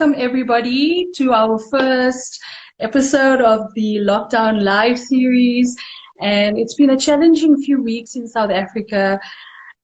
Welcome everybody to our first episode of the Lockdown Live series. And it's been a challenging few weeks in South Africa.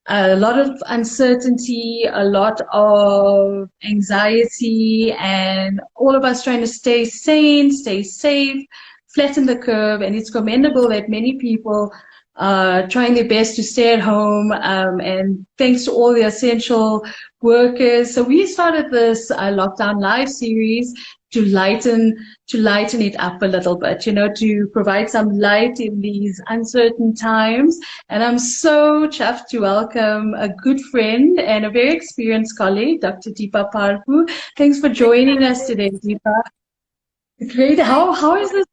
A lot of uncertainty, a lot of anxiety, and all of us trying to stay sane, stay safe, flatten the curve. And it's commendable that many people trying their best to stay at home, and thanks to all the essential workers. So we started this Lockdown Live series to lighten it up a little bit, to provide some light in these uncertain times. And I'm so chuffed to welcome a good friend and a very experienced colleague, Dr. Deepa Parbhoo. Thanks for joining us today, Deepa. Great. How is this?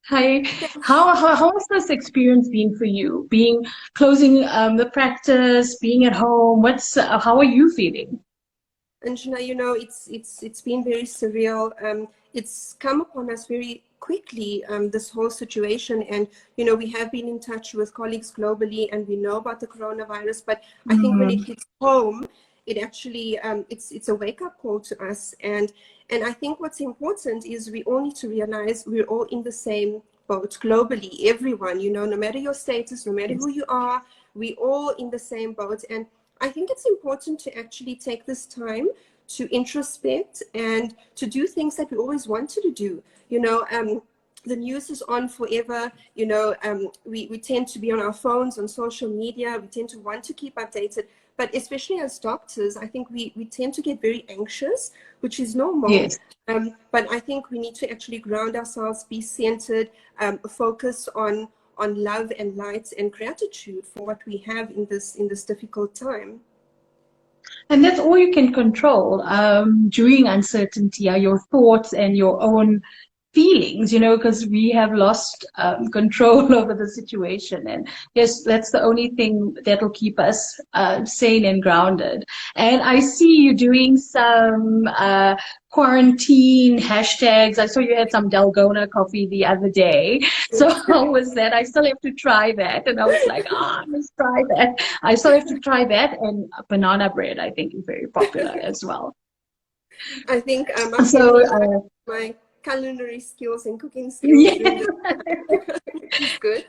Hi. How has this experience been for you? Being closing the practice, being at home. How are you feeling? Anjana, it's been very surreal. It's come upon us very quickly, this whole situation, and we have been in touch with colleagues globally, and we know about the coronavirus. But I think when it hits home, it actually it's a wake-up call to us, and I think what's important is we all need to realize we're all in the same boat globally. Everyone, no matter your status, no matter who you are, we're all in the same boat. And I think it's important to actually take this time to introspect and to do things that we always wanted to do. The news is on forever. We tend to be on our phones, on social media. We tend to want to keep updated. But especially as doctors, I think we tend to get very anxious, which is normal. Yes. But I think we need to actually ground ourselves, be centered, focus on love and light and gratitude for what we have in this difficult time. And that's all you can control during uncertainty are your thoughts and your own feelings, because we have lost control over the situation. And yes, that's the only thing that'll keep us sane and grounded. And I see you doing some quarantine hashtags. I saw you had some Dalgona coffee the other day. So how was that? I still have to try that. And I was like, let's try that. I still have to try that. And banana bread, I think, is very popular as well. I think my culinary skills and cooking skills. Yeah. It's good.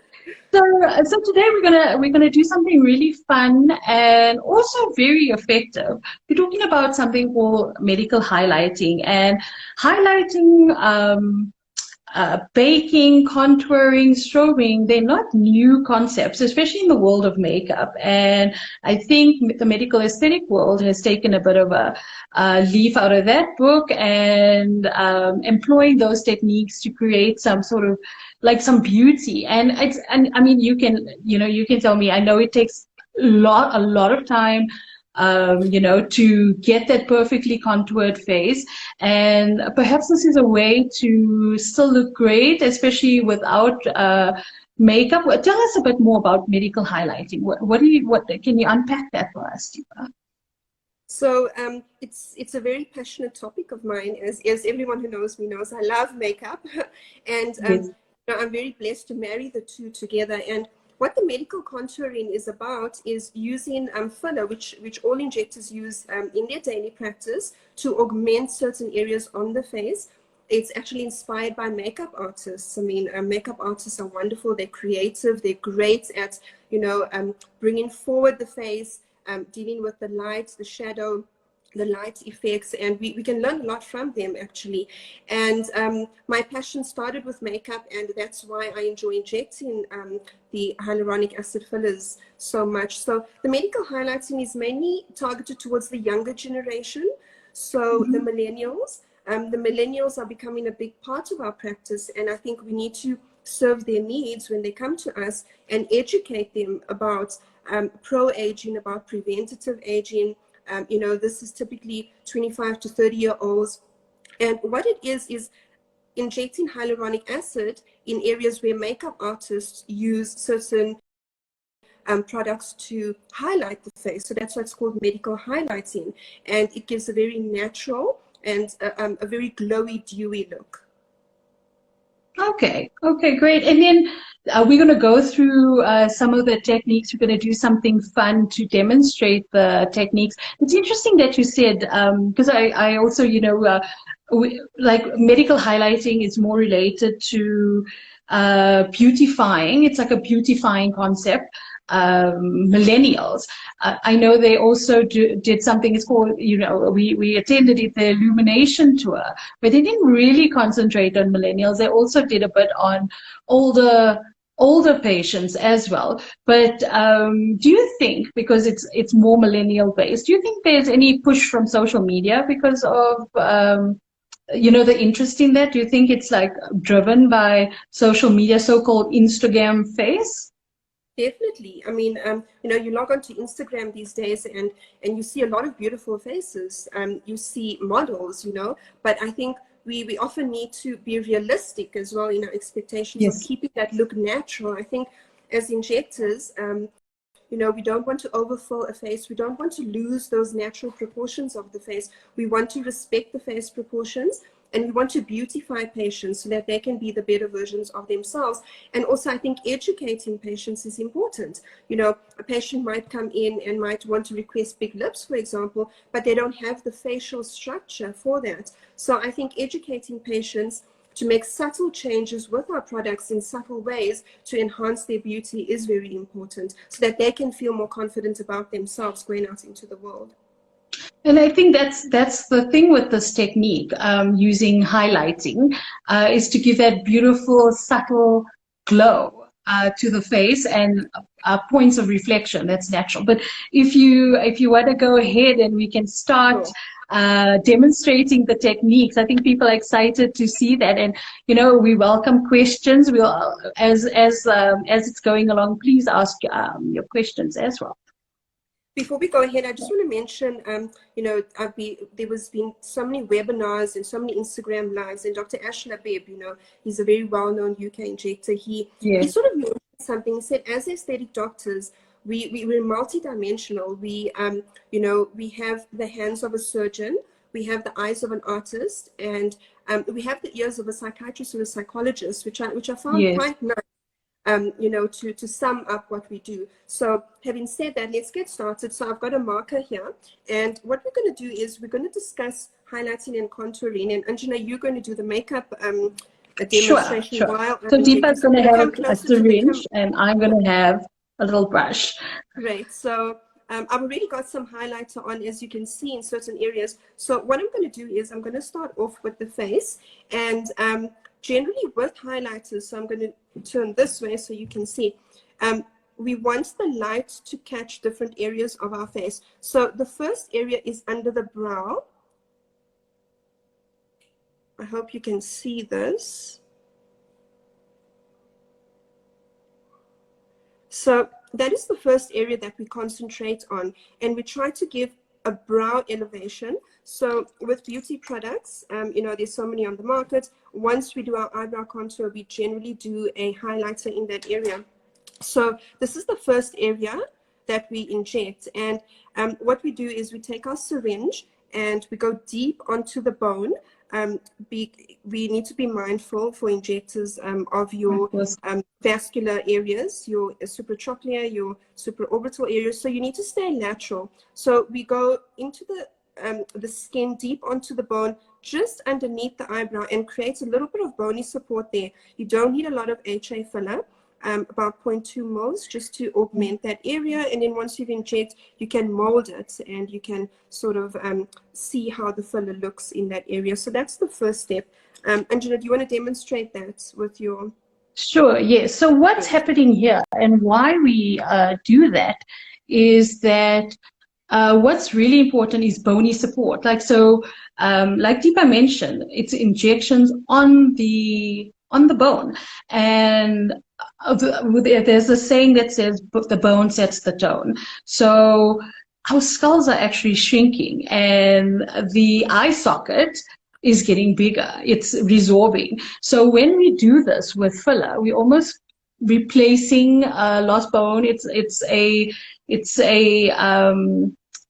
So today we're gonna do something really fun and also very effective. We're talking about something called medical highlighting, and highlighting, baking, contouring, strobing, they're not new concepts, especially in the world of makeup. And I think the medical aesthetic world has taken a bit of a leaf out of that book and employing those techniques to create some sort of like some beauty. And I mean, you can tell me, I know it takes a lot of time, to get that perfectly contoured face. And perhaps this is a way to still look great, especially without makeup. Tell us a bit more about medical highlighting. What can you unpack that for us, Deepa? So it's a very passionate topic of mine, as everyone who knows me knows. I love makeup, and Yes. I'm very blessed to marry the two together. And what the medical contouring is about is using filler, which all injectors use in their daily practice to augment certain areas on the face. It's actually inspired by makeup artists. I mean, makeup artists are wonderful. They're creative. They're great at, bringing forward the face, dealing with the light, the shadow, the light effects, and we can learn a lot from them, actually. And my passion started with makeup, and that's why I enjoy injecting the hyaluronic acid fillers so much. So the medical highlighting is mainly targeted towards the younger generation, so the millennials. The millennials are becoming a big part of our practice, and I think we need to serve their needs when they come to us and educate them about pro-aging, about preventative aging. This is typically 25 to 30-year-olds. And what it is injecting hyaluronic acid in areas where makeup artists use certain products to highlight the face. So that's why it's called medical highlighting. And it gives a very natural and a very glowy, dewy look. Okay, okay, great. And then we're going to go through some of the techniques. We're going to do something fun to demonstrate the techniques. It's interesting that you said, because I also, like medical highlighting is more related to beautifying. It's like a beautifying concept. Millennials. I know they also did something. It's called, we attended it, the Illumination Tour, but they didn't really concentrate on millennials. They also did a bit on older patients as well. But do you think, because it's more millennial based, do you think there's any push from social media because of the interest in that? Do you think it's like driven by social media, so-called Instagram face? Definitely. I mean, you log on to Instagram these days and you see a lot of beautiful faces. You see models, but I think we often need to be realistic as well in our expectations of Yes. keeping that look natural. I think as injectors, we don't want to overfill a face. We don't want to lose those natural proportions of the face. We want to respect the face proportions, and we want to beautify patients so that they can be the better versions of themselves. And also, I think educating patients is important. A patient might come in and might want to request big lips, for example, but they don't have the facial structure for that. So I think educating patients to make subtle changes with our products in subtle ways to enhance their beauty is very important, so that they can feel more confident about themselves going out into the world. And I think that's the thing with this technique, using highlighting, is to give that beautiful, subtle glow to the face and points of reflection. That's natural. But if you want to go ahead and we can start demonstrating the techniques, I think people are excited to see that. And we welcome questions. We'll as it's going along, please ask your questions as well. Before we go ahead, I just want to mention, there was been so many webinars and so many Instagram lives, and Dr. Ash Labib, he's a very well-known UK injector. He sort of mentioned something. He said, as aesthetic doctors, we're multidimensional. We have the hands of a surgeon, we have the eyes of an artist, and we have the ears of a psychiatrist or a psychologist, which I found quite nice. To sum up what we do. So having said that, let's get started. So I've got a marker here, and what we're going to do is we're going to discuss highlighting and contouring, and Anjana, you're going to do the makeup a demonstration. Sure. So Deepa's going to have a syringe and I'm going to have a little brush. Great. So I've already got some highlighter on, as you can see, in certain areas. So what I'm going to do is I'm going to start off with the face, and generally with highlighters, so I'm going to turn this way so you can see, we want the light to catch different areas of our face. So the first area is under the brow. I hope you can see this. So that is the first area that we concentrate on, and we try to give a brow elevation. So with beauty products, there's so many on the market. Once we do our eyebrow contour, we generally do a highlighter in that area. So this is the first area that we inject. And what we do is we take our syringe and we go deep onto the bone. We need to be mindful for injectors of your vascular areas, your supratrochlear, your supraorbital areas. So you need to stay natural. So we go into the skin deep onto the bone, just underneath the eyebrow, and create a little bit of bony support there. You don't need a lot of HA filler. About 0.2 mils, just to augment that area. And then once you've injected, you can mold it and you can sort of see how the filler looks in that area. So that's the first step. Angela, do you want to demonstrate that with your... Sure, yes. So what's happening here and why we do that is that what's really important is bony support. Like Deepa mentioned, it's injections on the bone, and there's a saying that says the bone sets the tone. So our skulls are actually shrinking, and the eye socket is getting bigger. It's resorbing. So when we do this with filler, we almost replacing lost bone. It's a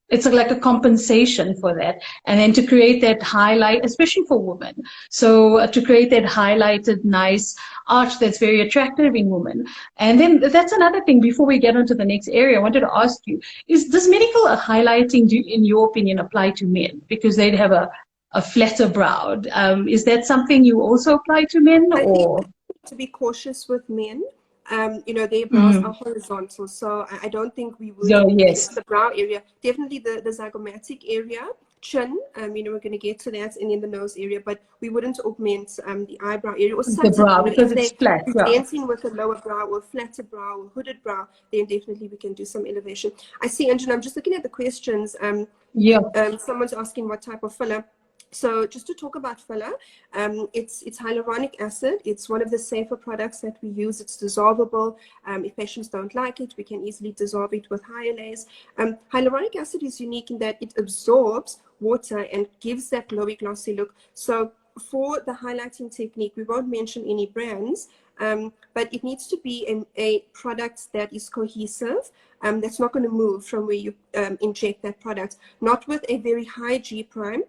it's like a compensation for that. And then to create that highlight, especially for women. So to create that highlighted, nice arch that's very attractive in women. And then that's another thing, before we get on to the next area, I wanted to ask you, does medical highlighting, in your opinion, apply to men? Because they'd have a flatter brow. Is that something you also apply to men, I think or? to be cautious with men. You know, their brows Mm. are horizontal, so I don't think we would. Oh, When it's yes. the brow area, definitely the zygomatic area, chin. You know, we're going to get to that, and in the nose area, but we wouldn't augment the eyebrow area, or The subtly. brow, You know, because if it's they flat. Yeah. presenting with a lower brow or flatter brow or hooded brow, then definitely we can do some elevation. I see, Angela. I'm just looking at the questions. Yeah. Someone's asking what type of filler. So just to talk about filler, it's hyaluronic acid. It's one of the safer products that we use. It's dissolvable. If patients don't like it, we can easily dissolve it with Hyalase. Hyaluronic acid is unique in that it absorbs water and gives that glowy, glossy look. So for the highlighting technique, we won't mention any brands, but it needs to be a product that is cohesive, that's not going to move from where you inject that product. Not with a very high G prime,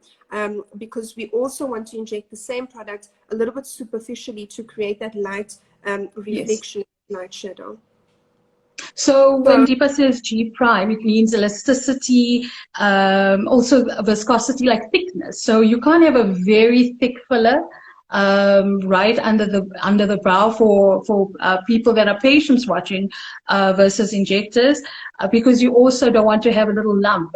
because we also want to inject the same product a little bit superficially to create that light Yes. reflection, light shadow. So when Deepa says G prime, it means elasticity, also viscosity, like thickness. So you can't have a very thick filler right under the brow for people that are patients watching versus injectors, because you also don't want to have a little lump.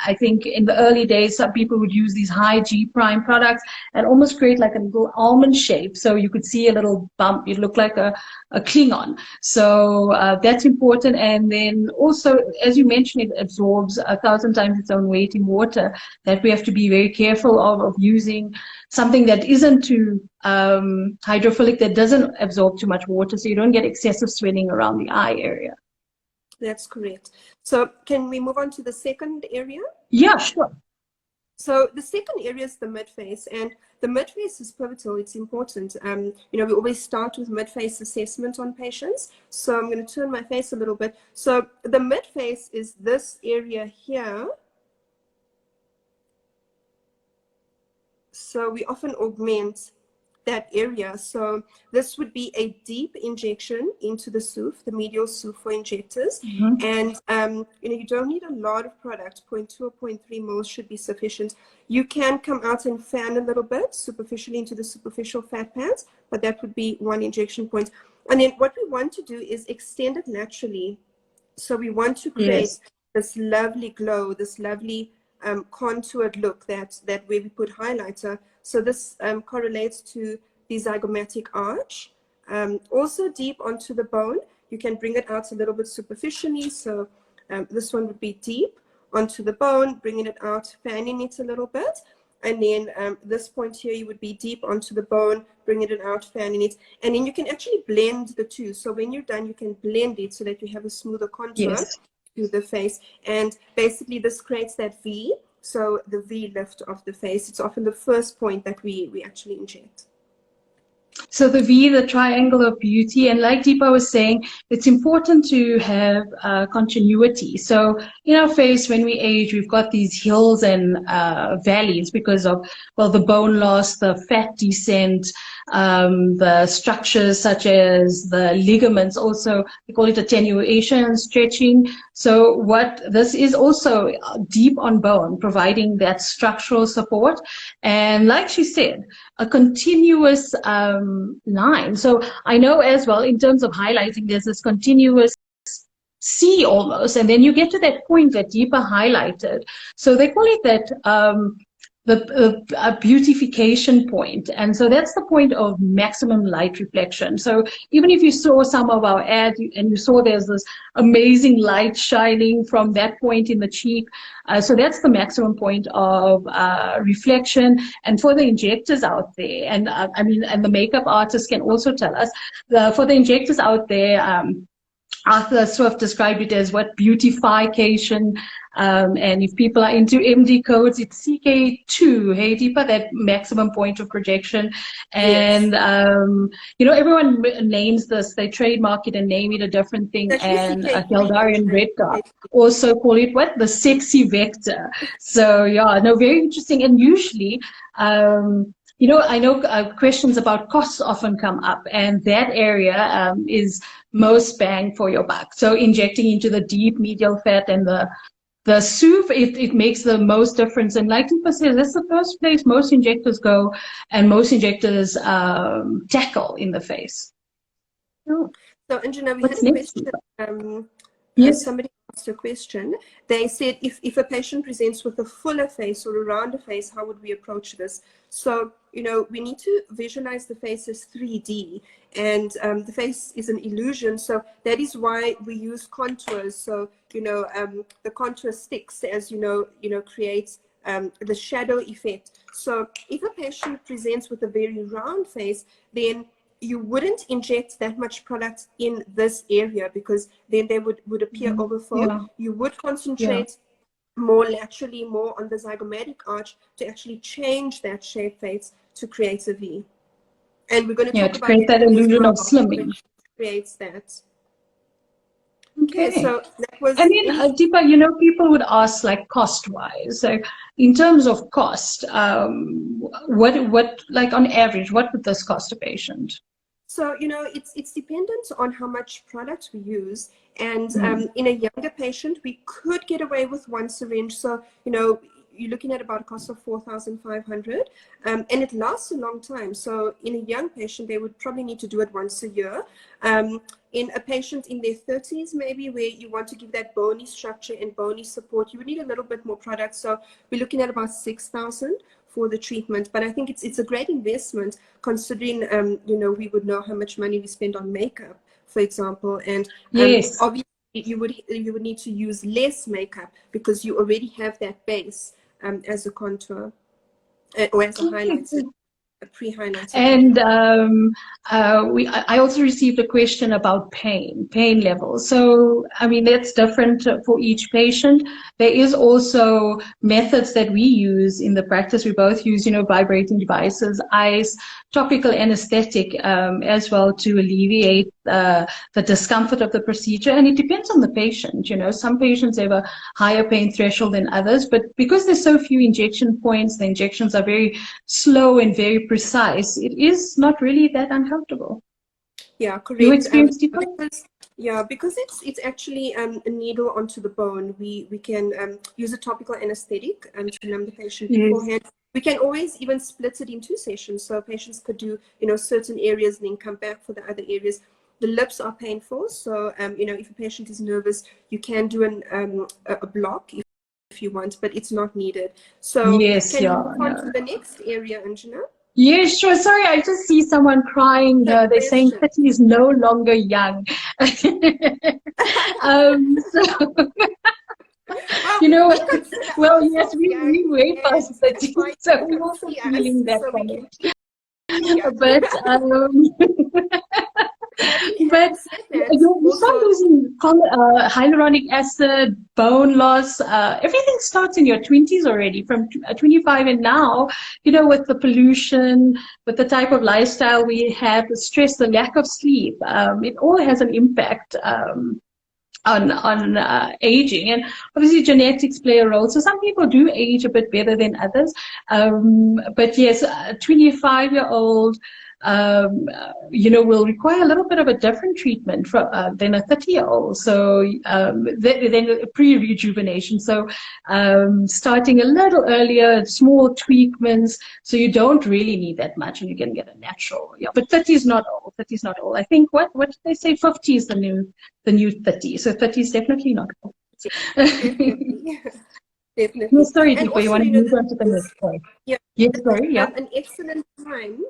I think in the early days, some people would use these high G prime products and almost create like a little almond shape, so you could see a little bump. It looked like a Klingon. So that's important. And then also, as you mentioned, it absorbs 1,000 times its own weight in water, that we have to be very careful of using something that isn't too hydrophilic, that doesn't absorb too much water, so you don't get excessive swelling around the eye area. That's correct. So can we move on to the second area? Yeah, sure. So the second area is the mid-face, and the mid-face is pivotal. It's important. You know, we always start with mid-face assessment on patients. So I'm going to turn my face a little bit. So the mid-face is this area here. So we often augment that area. So this would be a deep injection into the SOOF, the medial SOOF for injectors. Mm-hmm. And you know, you don't need a lot of product. 0.2 or 0.3 moles should be sufficient. You can come out and fan a little bit superficially into the superficial fat pads, but that would be one injection point. And then what we want to do is extend it naturally. So we want to create this lovely glow, this lovely contoured look that where we put highlighter. So this correlates to the zygomatic arch. Also deep onto the bone. You can bring it out a little bit superficially. So this one would be deep onto the bone, bringing it out, fanning it a little bit. And then this point here, you would be deep onto the bone, bringing it out, fanning it. And then you can actually blend the two. So when you're done, you can blend it so that you have a smoother contour to the face. And basically this creates that V. So the V lift of the face, it's often the first point that we actually inject. So the V, the triangle of beauty, and like Deepa was saying, it's important to have continuity. So in our face, when we age, we've got these hills and valleys because of, well, the bone loss, the fat descent, the structures such as the ligaments, also we call it attenuation, stretching. So what this is also deep on bone, providing that structural support. And like she said, a continuous line. So I know as well, in terms of highlighting, there's this continuous C almost, and then you get to that point that Deepa highlighted. So they call it that a beautification point. And so that's the point of maximum light reflection. So even if you saw some of our ads and you saw there's this amazing light shining from that point in the cheek, so that's the maximum point of reflection. And for the injectors out there, and I mean, and the makeup artists can also tell us, for the injectors out there, Arthur Swift described it as what beautification And if people are into MD codes, it's CK2, hey Deepa, that maximum point of projection. And, you know, everyone names this, they trademark it and name it a different thing. And Kildare and Redcar also call it what? The sexy vector. So yeah, no, very interesting. And usually, you know, I know questions about costs often come up, and that area is most bang for your buck. So injecting into the deep medial fat and the SUV, it makes the most difference. And like Deepa says, that's the first place most injectors go and most injectors tackle in the face. So, Anjana, we What's had a next? question. Yes. Somebody asked a question. They said, if a patient presents with a fuller face or a rounder face, how would we approach this? So, you know, we need to visualize the face as 3D, and the face is an illusion. So that is why we use contours. So, you know, the contour sticks, as you know, creates the shadow effect. So if a patient presents with a very round face, then you wouldn't inject that much product in this area, because then they would appear overfilled. Yeah. You would concentrate more laterally, more on the zygomatic arch to actually change that shape face to create a V. And we're going to talk about create that illusion of slimming. Which creates that. Okay. So that was. I mean, Deepa, you know, people would ask, like, cost-wise. So, in terms of cost, what, like, on average, what would this cost a patient? So, you know, it's dependent on how much product we use. And in a younger patient, we could get away with one syringe. So, you know, you're looking at about a cost of 4,500, and it lasts a long time. So in a young patient, they would probably need to do it once a year. In a patient in their 30s, maybe, where you want to give that bony structure and bony support, you would need a little bit more product. So we're looking at about 6,000 for the treatment. But I think it's a great investment, considering, you know, we would know how much money we spend on makeup, for example. And obviously you would need to use less makeup, because you already have that base as a contour or as a highlighter. Pre-highlighted. And I also received a question about pain levels. So, I mean, that's different for each patient. There is also methods that we use in the practice. We both use, you know, vibrating devices, ice, topical anesthetic as well, to alleviate the discomfort of the procedure. And it depends on the patient. You know, some patients have a higher pain threshold than others, but because there's so few injection points, the injections are very slow and very precise, it is not really that uncomfortable. Yeah, correct. You experienced it? Because it's actually a needle onto the bone. We can use a topical anesthetic to numb the patient beforehand. We can always even split it in 2 sessions, so patients could do, you know, certain areas and then come back for the other areas. The lips are painful, so you know, if a patient is nervous, you can do a block if you want, but it's not needed. So can you move on to the next area, Anjana? Yes, sure. Sorry, I just see someone crying. They're saying 30 is no longer young. You know, well, yes, we way past 30, so we're also feeling that one. But but you start losing hyaluronic acid, bone loss. Everything starts in your 20s already, from 25, and now, you know, with the pollution, with the type of lifestyle we have, the stress, the lack of sleep, it all has an impact on aging. And obviously genetics play a role. So some people do age a bit better than others. But yes, a 25-year-old, you know, will require a little bit of a different treatment than a 30-year-old. So then pre-rejuvenation. So starting a little earlier, small tweakments, so you don't really need that much, and you can get a natural. Yeah, but 30 is not old. 30 is not old. I think what did they say? 50 is the new 30. So 30 is definitely not old. Definitely. No, sorry, Deepa, you want to move on to the next point? Yeah. Yes, sorry. Yeah. An excellent time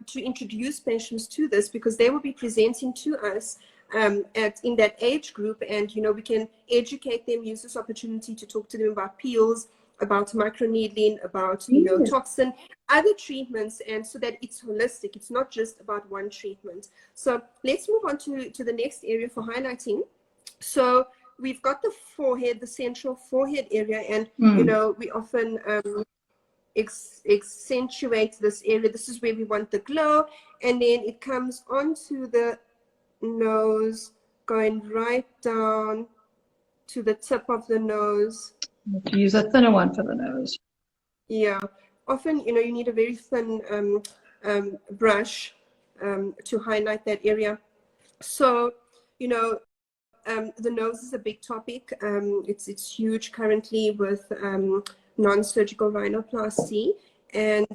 to introduce patients to this, because they will be presenting to us in that age group, and you know, we can educate them, use this opportunity to talk to them about peels, about microneedling, about, you know, toxin, other treatments, and so that it's holistic. It's not just about one treatment. So let's move on to the next area for highlighting. So we've got the forehead, the central forehead area, and we often accentuate this area. This is where we want the glow, and then it comes onto the nose, going right down to the tip of the nose. To use a thinner one for the nose. Yeah, often you need a very thin brush to highlight that area. So the nose is a big topic. It's huge currently with non-surgical rhinoplasty, and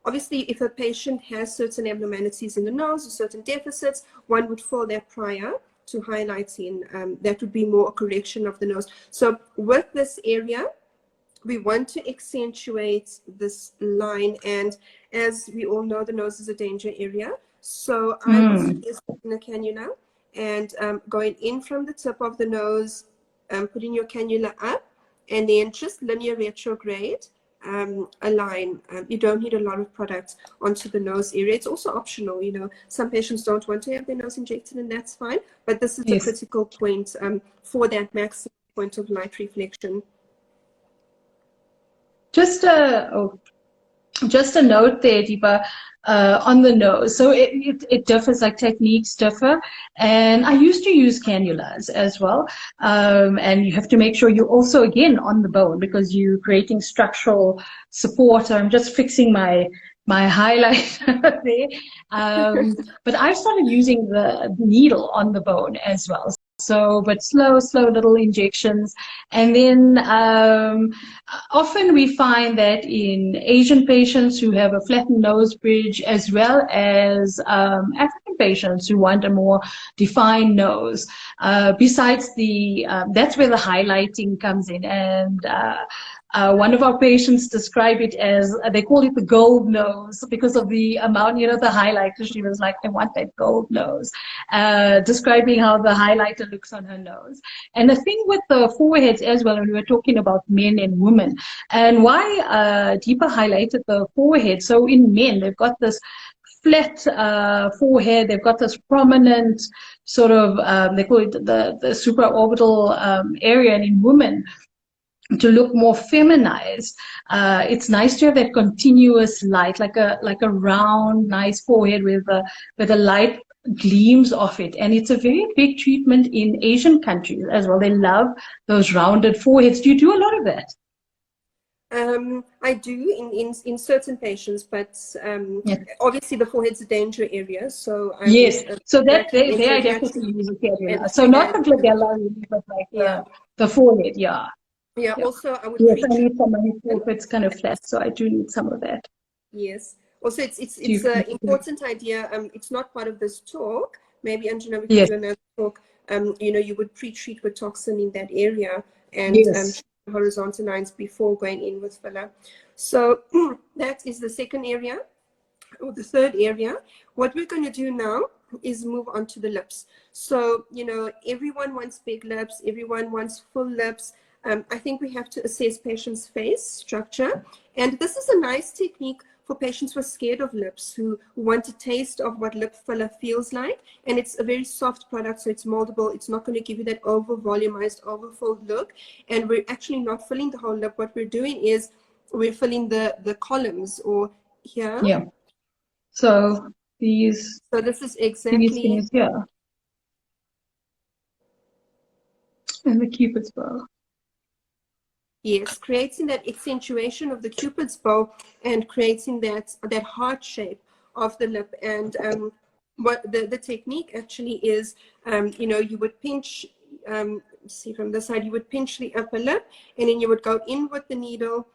obviously if a patient has certain abnormalities in the nose or certain deficits, one would fall there prior to highlighting. That would be more a correction of the nose. So with this area, we want to accentuate this line, and as we all know, the nose is a danger area. So I would suggest putting a cannula and going in from the tip of the nose, putting your cannula up, and then just linear retrograde a line. You don't need a lot of product onto the nose area. It's also optional. Some patients don't want to have their nose injected, and that's fine. But this is a critical point for that maximum point of light reflection. Just a note there, Deepa, on the nose. So it differs, like techniques differ. And I used to use cannulas as well. And you have to make sure you're also, again, on the bone, because you're creating structural support. I'm just fixing my highlight there. But I started using the needle on the bone as well. So, but slow little injections. And then often we find that in Asian patients who have a flattened nose bridge, as well as African patients who want a more defined nose, besides that's where the highlighting comes in. And one of our patients described it as, they call it the gold nose because of the amount, the highlighter. She was like, I want that gold nose, describing how the highlighter looks on her nose. And the thing with the foreheads as well, when we were talking about men and women, and why Deepa highlighted the forehead. So in men, they've got this flat forehead, they've got this prominent sort of, they call it the supraorbital area, and in women, to look more feminized, it's nice to have that continuous light, like a round, nice forehead with a light gleams off it. And it's a very big treatment in Asian countries as well. They love those rounded foreheads. Do you do a lot of that? I do in certain patients, but obviously the forehead's a danger area. So so that they I definitely use a cannula. So not the glabella, but like the forehead, yeah. Yeah, also I would I need some it's kind of flat, so I do need some of that. Yes. Also, it's an important idea. It's not part of this talk. Maybe, Anjana, we could do another talk. You would pre-treat with toxin in that area and horizontal lines before going in with filler. So that is the second area, or the third area. What we're going to do now is move on to the lips. So, everyone wants big lips. Everyone wants full lips. I think we have to assess patients' face structure. And this is a nice technique for patients who are scared of lips, who want a taste of what lip filler feels like. And it's a very soft product, so it's moldable. It's not going to give you that over-volumized, over-filled look. And we're actually not filling the whole lip. What we're doing is we're filling the columns, or here. Yeah. So this is exactly these things here. And the Cupid's bow. Yes, creating that accentuation of the Cupid's bow and creating that heart shape of the lip. And what the technique actually is, you would pinch, see from this side, you would pinch the upper lip, and then you would go in with the needle,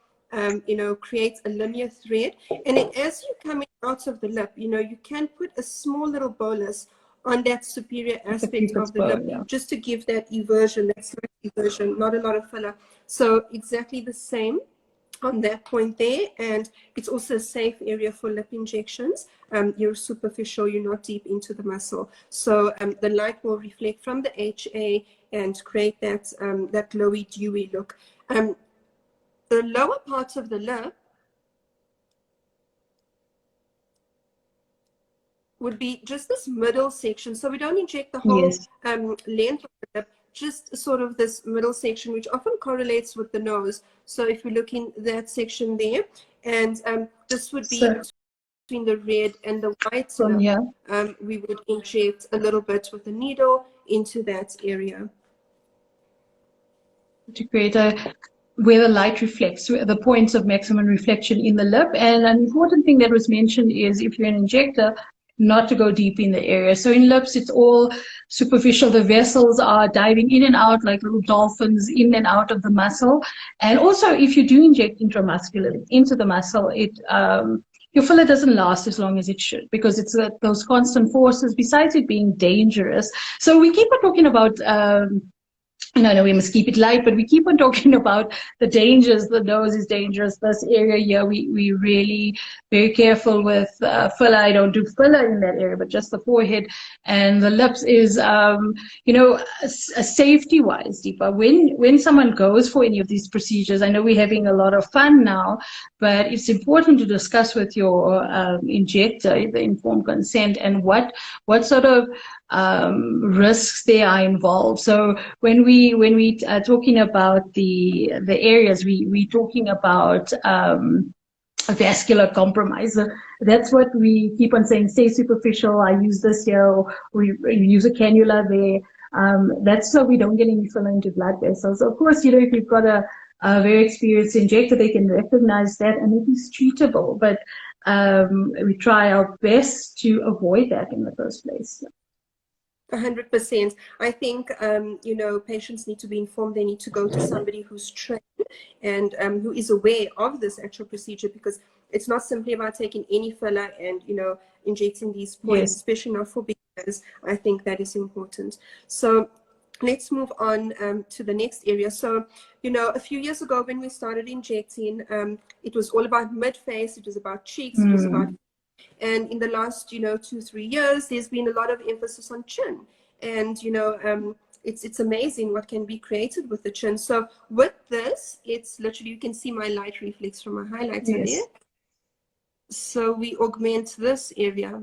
create a linear thread. And then as you're coming out of the lip, you can put a small little bolus on that superior aspect of the lip, just to give that eversion, that slight eversion, not a lot of filler. So exactly the same on that point there. And it's also a safe area for lip injections. You're superficial, you're not deep into the muscle. So the light will reflect from the HA and create that glowy, dewy look. The lower part of the lip would be just this middle section. So we don't inject the whole length of the lip, just sort of this middle section, which often correlates with the nose. So if we look in that section there, and this would be So between the red and the white from lip, here we would inject a little bit with the needle into that area. to create a where the light reflects, the points of maximum reflection in the lip. And an important thing that was mentioned is if you're an injector, not to go deep in the area. So in lips, it's all superficial. The vessels are diving in and out like little dolphins in and out of the muscle. And also, if you do inject intramuscularly into the muscle, your filler doesn't last as long as it should because it's those constant forces, besides it being dangerous. So we keep on talking about no, we must keep it light, but we keep on talking about the dangers. The nose is dangerous. This area here, we really very careful with filler. I don't do filler in that area, but just the forehead and the lips is, safety-wise, Deepa. When someone goes for any of these procedures, I know we're having a lot of fun now, but it's important to discuss with your injector the informed consent and what sort of risks there are involved. So when we are talking about the areas, we talking about vascular compromise. That's what we keep on saying. Stay superficial. I use this here. Or we use a cannula there. That's so we don't get any filler into blood vessels. Of course, if you've got a very experienced injector, they can recognize that and it is treatable. But we try our best to avoid that in the first place. 100%. I think, patients need to be informed. They need to go to somebody who's trained and who is aware of this actual procedure, because it's not simply about taking any filler and, injecting these points, Yes. especially not for beginners. I think that is important. So let's move on to the next area. So, a few years ago when we started injecting, it was all about mid-face, it was about cheeks, it was about. And in the last, 2-3 years, there's been a lot of emphasis on chin. And, it's amazing what can be created with the chin. So with this, it's literally, you can see my light reflex from my highlighter there. So we augment this area.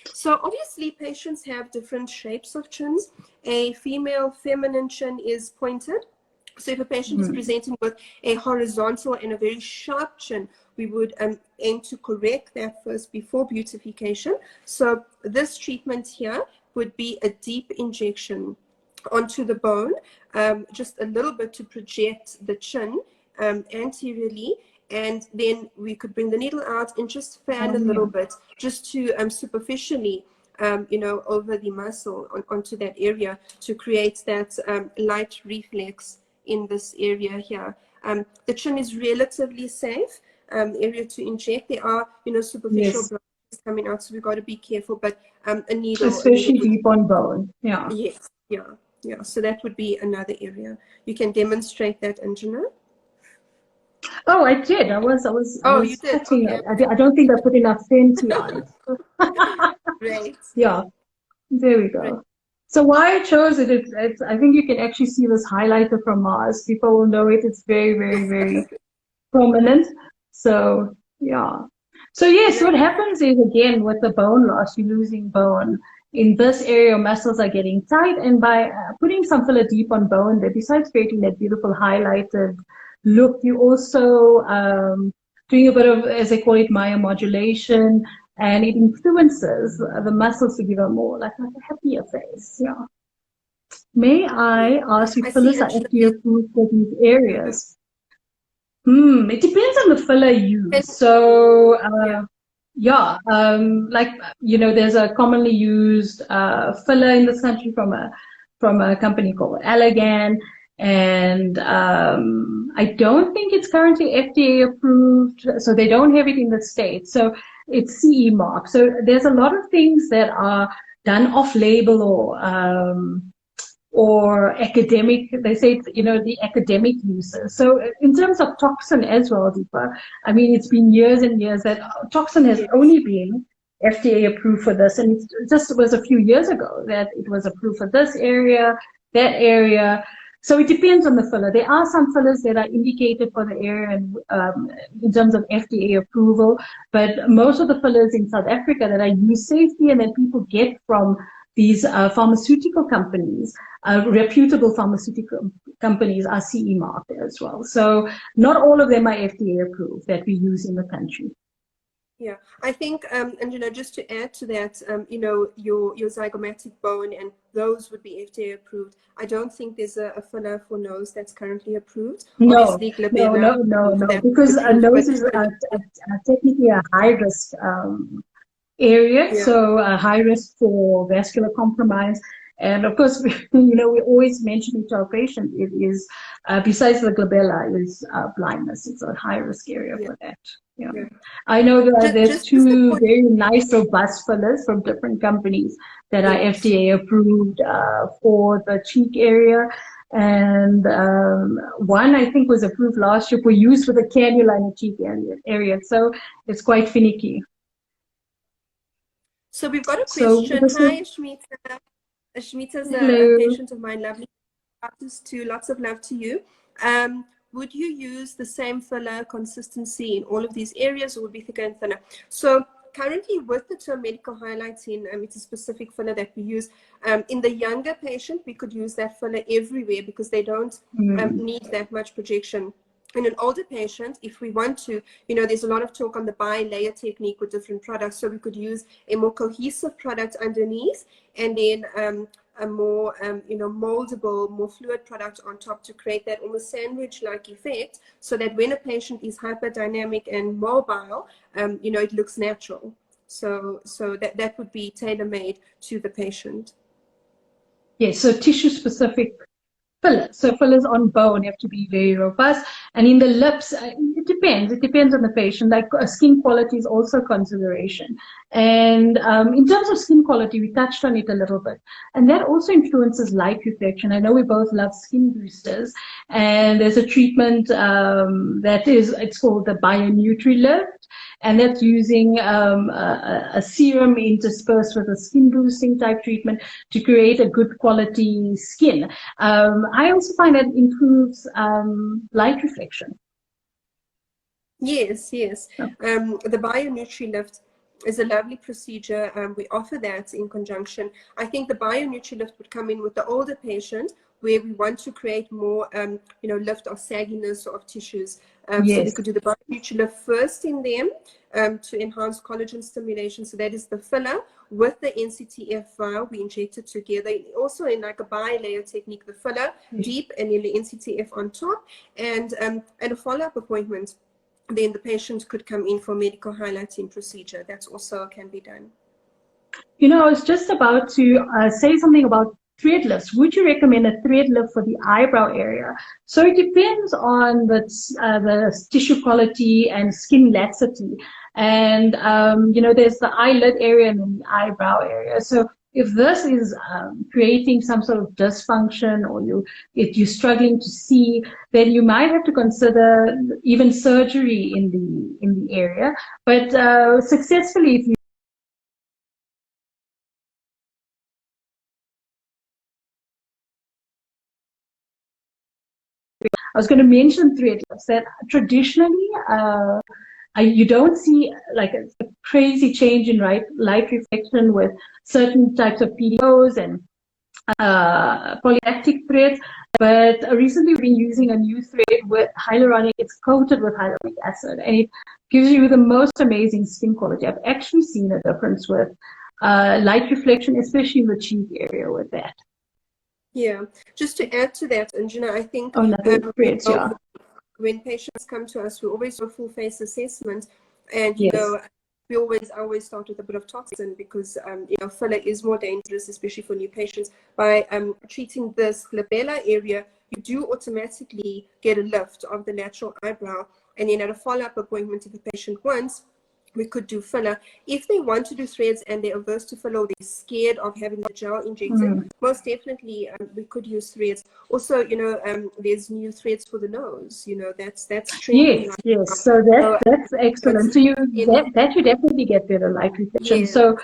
So obviously patients have different shapes of chins. A female feminine chin is pointed. So if a patient is presenting with a horizontal and a very sharp chin, we would aim to correct that first before beautification. So this treatment here would be a deep injection onto the bone, just a little bit to project the chin anteriorly. And then we could bring the needle out and just fan a little bit, just to superficially, over the muscle onto that area to create that light reflex in this area here. The chin is relatively safe area to inject. There are, superficial blood coming out, so we've got to be careful. But a needle, especially deep on bone. Yeah. Yes. Yeah. So that would be another area. You can demonstrate that, Anjana. Oh, I did. I was you did. cutting Okay. it. I don't think I put enough fancy on it. Great. Yeah. There we go. Right. So why I chose it, it's I think you can actually see this highlighter from Mars. People will know it. It's very, very, very prominent. So, yeah. So, yes, what happens is, again, with the bone loss, you're losing bone. In this area, muscles are getting tight. And by putting some filler deep on bone there, besides creating that beautiful highlighted look, you also doing a bit of, as they call it, myomodulation. And it influences the muscles to give a more like a happier face. Yeah. May I ask if fillers are FDA approved for these areas? It depends on the filler used. So, there's a commonly used filler in this country from a company called Allergan. And I don't think it's currently FDA approved, so they don't have it in the States. So it's CE mark. So there's a lot of things that are done off-label or academic. They say, the academic uses. So in terms of toxin as well, Deepa, I mean, it's been years and years that toxin has only been FDA approved for this. And it just was a few years ago that it was approved for this area, that area. So it depends on the filler. There are some fillers that are indicated for the area and, in terms of FDA approval, but most of the fillers in South Africa that are used safely and that people get from these pharmaceutical companies, reputable pharmaceutical companies, are CE marked as well. So not all of them are FDA approved that we use in the country. Yeah, I think, and just to add to that, your zygomatic bone and those would be FDA approved. I don't think there's a filler for nose that's currently approved. No, obviously, glabella, no, because a nose is technically a high risk area, yeah. so high risk for vascular compromise. And of course, we always mention it to our patients. It is, besides the glabella, is blindness. It's a high risk area for that. Yeah. I know that there's two very nice, robust fillers from different companies that are FDA approved for the cheek area. And one, I think, was approved last year for use with a cannula in the cheek area. So it's quite finicky. So we've got a question. Hi, Ashmita. Ashmita's a patient of mine. Lovely practice too. Lots of love to you. Would you use the same filler consistency in all of these areas, or would be thicker and thinner? So currently with the term medical highlighting, it's a specific filler that we use. In the younger patient, we could use that filler everywhere because they don't need that much projection. In an older patient, if we want to, there's a lot of talk on the bi-layer technique with different products. So we could use a more cohesive product underneath and then a more, moldable, more fluid product on top to create that almost sandwich-like effect so that when a patient is hyperdynamic and mobile, it looks natural. So that would be tailor-made to the patient. Yes, so tissue-specific fillers. So fillers on bone have to be very robust. And in the lips, it depends. It depends on the patient. Like skin quality is also a consideration. And in terms of skin quality, we touched on it a little bit. And that also influences light reflection. I know we both love skin boosters. And there's a treatment it's called the BioNutriLift. And that's using a serum interspersed with a skin boosting type treatment to create a good quality skin. I also find that improves light reflection. Yes. The BioNutriLift is a lovely procedure. We offer that in conjunction. I think the BioNutriLift would come in with the older patient where we want to create more, lift of sagginess of tissues. So we could do the BioNutriLift first in them to enhance collagen stimulation. So that is the filler with the NCTF vial. We inject it together. Also in like a bi-layer technique, the filler deep and then the NCTF on top, and a follow-up appointment. Then the patient could come in for medical highlighting procedure. That's also can be done. I was just about to say something about thread lifts. Would you recommend a thread lift for the eyebrow area? So it depends on the tissue quality and skin laxity. And, there's the eyelid area and then the eyebrow area. So if this is creating some sort of dysfunction, or if you're struggling to see, then you might have to consider even surgery in the area. But successfully, if you I was going to mention thread lifts that traditionally you don't see like a crazy change in light reflection with certain types of PDOs and polylactic threads. But recently we've been using a new thread with hyaluronic. It's coated with hyaluronic acid, and it gives you the most amazing skin quality. I've actually seen a difference with light reflection, especially in the cheek area with that. Yeah, just to add to that, Anjana, I think when patients come to us, we always do a full face assessment, and we always start with a bit of toxin because filler is more dangerous, especially for new patients. By treating this glabella area, you do automatically get a lift of the natural eyebrow, and then at a follow-up appointment, if the patient wants, we could do filler. If they want to do threads and they're averse to filler, or they're scared of having the gel injected, most definitely we could use threads. Also, there's new threads for the nose. That's trending. Yes. So that's excellent. So that you definitely get better light reflection. Yeah. So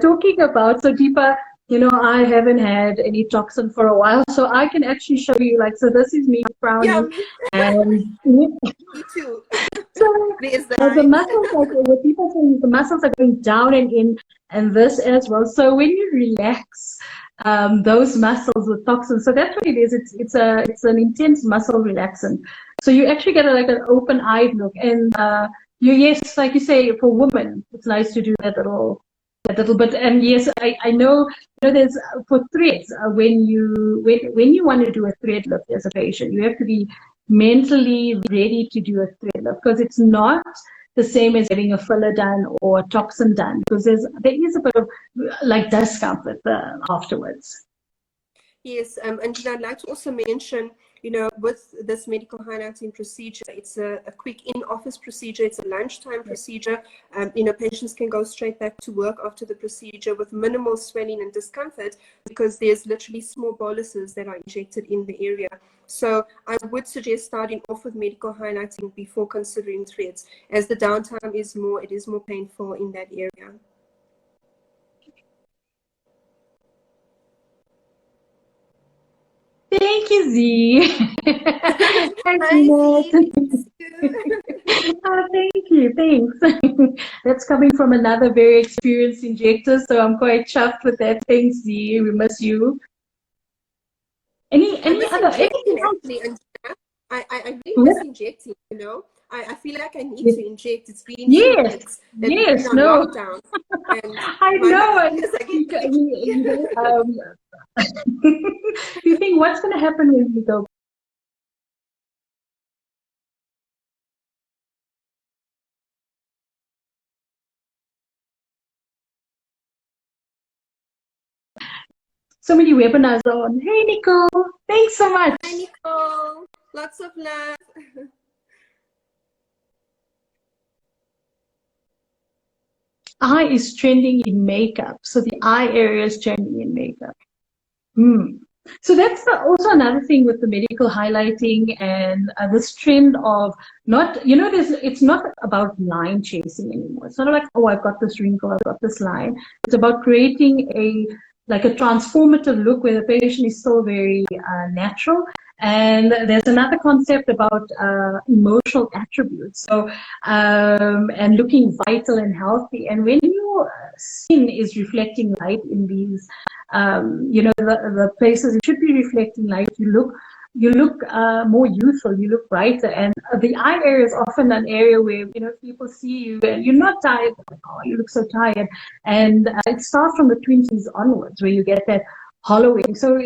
talking about, Deepa, I haven't had any toxin for a while, so I can actually show you, so this is me frowning. And me too. So the muscles, what people say is the muscles are going down and in. and this as well. So when you relax those muscles with toxins, so that's what it is. It's an intense muscle relaxant. So you actually get like an open eyed look, and yes, like you say, for women, it's nice to do that little bit. And yes, I know, there's for threads, when you want to do a thread lift as a patient, you have to be mentally ready to do a thread lift, because it's not the same as having a filler done or a toxin done, because there is a bit of like discomfort afterwards. Yes, and I'd like to also mention, with this medical highlighting procedure, it's a quick in-office procedure. It's a lunchtime procedure. Patients can go straight back to work after the procedure with minimal swelling and discomfort, because there's literally small boluses that are injected in the area. So I would suggest starting off with medical highlighting before considering threads, as the downtime is more painful in that area. Thank you, Z. Hi, Z. Oh, thank you. Thanks. That's coming from another very experienced injector, so I'm quite chuffed with that. Thanks, Z. We miss you. Any other? Anything else? Actually, and I really miss injecting. I feel like I need to inject. It's been 2 weeks that we've been on lockdown. And I know. You think what's going to happen when we go? So many webinars on. Hey, Nicole. Thanks so much. Hi, Nicole. Lots of love. Eye is trending in makeup. So the eye area is trending in makeup. So that's also another thing with the medical highlighting and this trend of not, it's not about line chasing anymore. It's not like, oh, I've got this wrinkle, I've got this line. It's about creating a transformative look where the patient is still very natural. And there's another concept about emotional attributes. So, and looking vital and healthy. And when your skin is reflecting light in these, the places it should be reflecting light, you look more youthful, you look brighter. And the eye area is often an area where, people see you and you're not tired, like, oh, you look so tired. And it starts from the 20s onwards where you get that hollowing. So,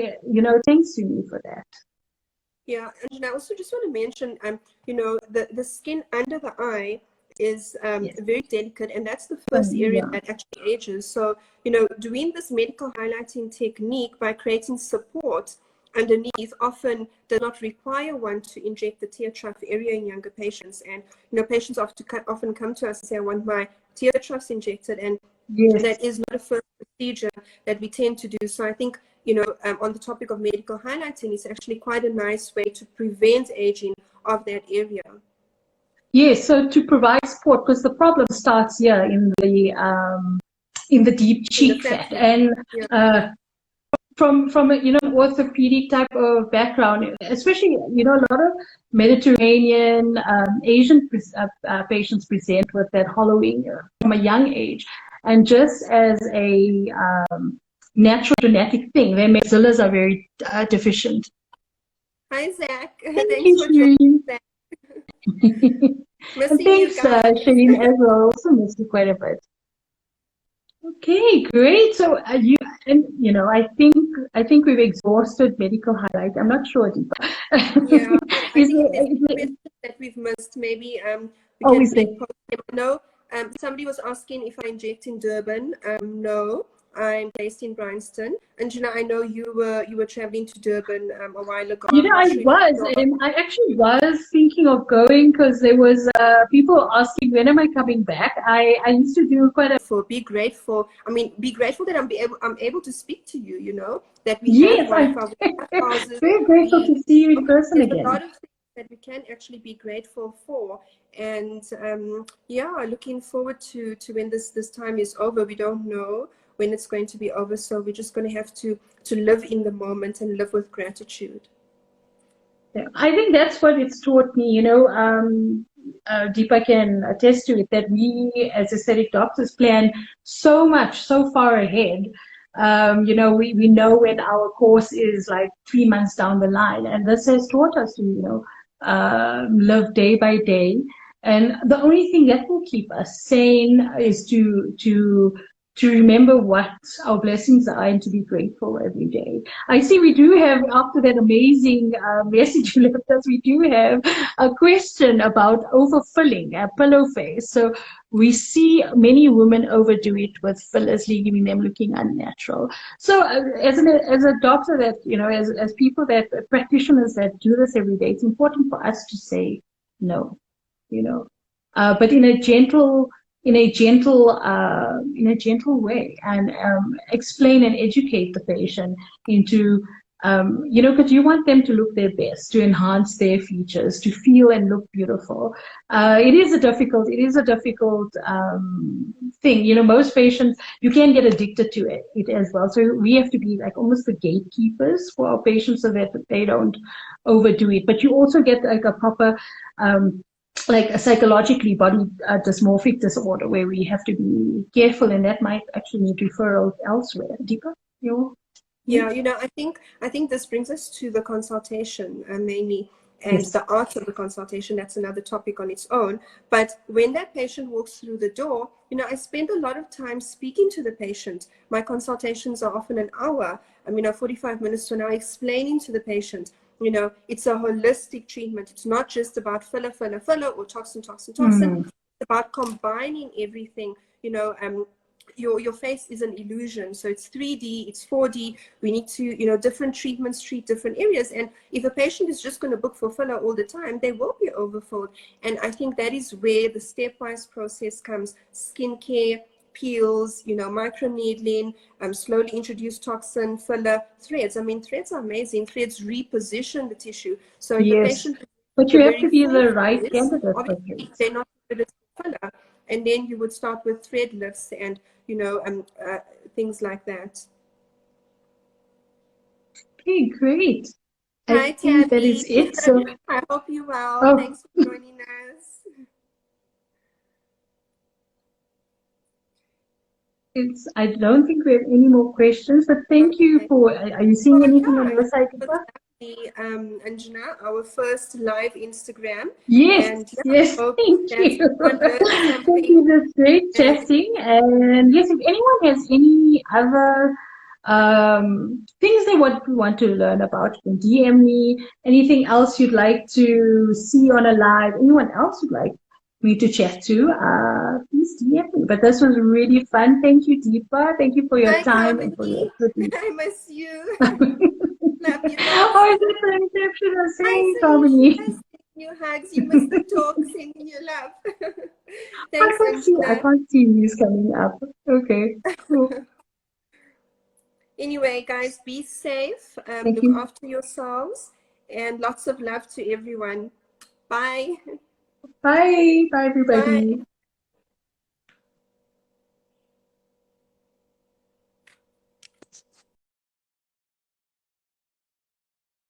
thanks to me for that. Yeah, and I also just want to mention, the skin under the eye is very delicate, and that's the first area that actually ages. So, doing this medical highlighting technique by creating support underneath often does not require one to inject the tear trough area in younger patients. And, patients often come to us and say, I want my tear troughs injected, and that is not a first procedure that we tend to do. So I think, on the topic of medical highlighting, it's actually quite a nice way to prevent aging of that area. Yes, so to provide support, because the problem starts here in the deep cheek fat, and from a orthopedic type of background, especially a lot of Mediterranean Asian patients present with that hollowing from a young age, and just as a natural genetic thing, their maxillas are very deficient. Hi, Zach. Thanks for joining, Zach. And thanks, Shane, as well. Also missed you quite a bit. Okay, great. So I think we've exhausted medical highlight. I'm not sure, Deepa. Yeah, I think there's that we've missed. Maybe we can no. Somebody was asking if I inject in Durban. No, I'm based in Bryanston. And I know you were traveling to Durban a while ago. I actually was thinking of going, because there was people asking when am I coming back. I used to do quite a. Be grateful. I mean, be grateful that I'm able to speak to you. That we have one of our causes. Very grateful to see you in person again. A lot of things that we can actually be grateful for, and looking forward to when this time is over. We don't know when it's going to be over, so we're just going to have to live in the moment and live with gratitude. Yeah, I think that's what it's taught me. Deepa can attest to it, that we as aesthetic doctors plan so much, so far ahead. We know when our course is like 3 months down the line, and this has taught us to, live day by day. And the only thing that will keep us sane is to remember what our blessings are and to be grateful every day. I see we do have, after that amazing message you left us, we do have a question about overfilling, a pillow face. So we see many women overdo it with fillers, leaving them looking unnatural. So as a doctor that, as people that, practitioners that do this every day, it's important for us to say no, but in a gentle way, and explain and educate the patient into, because you want them to look their best, to enhance their features, to feel and look beautiful. It is a difficult thing. Most patients, you can get addicted to it as well. So we have to be like almost the gatekeepers for our patients so that they don't overdo it. But you also get like a proper, like a psychologically body dysmorphic disorder where we have to be careful, and that might actually need referral elsewhere. Deepa, Yeah, I think this brings us to the consultation mainly, and yes. the art of the consultation. That's another topic on its own. But when that patient walks through the door, I spend a lot of time speaking to the patient. My consultations are often an hour, 45 minutes to an hour, explaining to the patient, it's a holistic treatment. It's not just about filler, or toxin. Mm. It's about combining everything. Your face is an illusion, so it's 3D, it's 4D. We need to, different treatments treat different areas. And if a patient is just going to book for filler all the time, they will be overfilled. And I think that is where the stepwise process comes: skincare, peels, microneedling, slowly introduce toxin, filler, threads. Threads are amazing. Threads reposition the tissue. So if a Yes, patient, but the you have very to be the first right is, candidate for obviously things. they're not good at filler, and then you would start with thread lifts and things like that. Okay, great. I Hi, think that Tabby. is it. So, I hope you're well. oh, Thanks for joining us. I don't think we have any more questions, but thank you Okay. for, are you seeing Well, anything on yeah, your it side, was Deepa? lovely, Anjana, our first live Instagram. Yes, And yeah, yes, I hope thank that you. everyone learned Thank you. something. That's great And chatting. And yes, if anyone has any other things they want to learn about, you can DM me. Anything else you'd like to see on a live, anyone else you'd like me to chat to, please DM me. But this was really fun. Thank you, Deepa. Thank you for your hi, time and for your Carmody. expertise. I miss you. Love you lots. Oh, is it the reception? Hi, Hey, Salisha. Tommy. Sending you hugs. You missed the talk. Sending you love. I Thanks, can't see. I Anjana. can't see these coming up. Okay, cool. Anyway, guys, be safe. Thank Look you. after yourselves. And lots of love to everyone. Bye. Bye. Bye, Bye. everybody.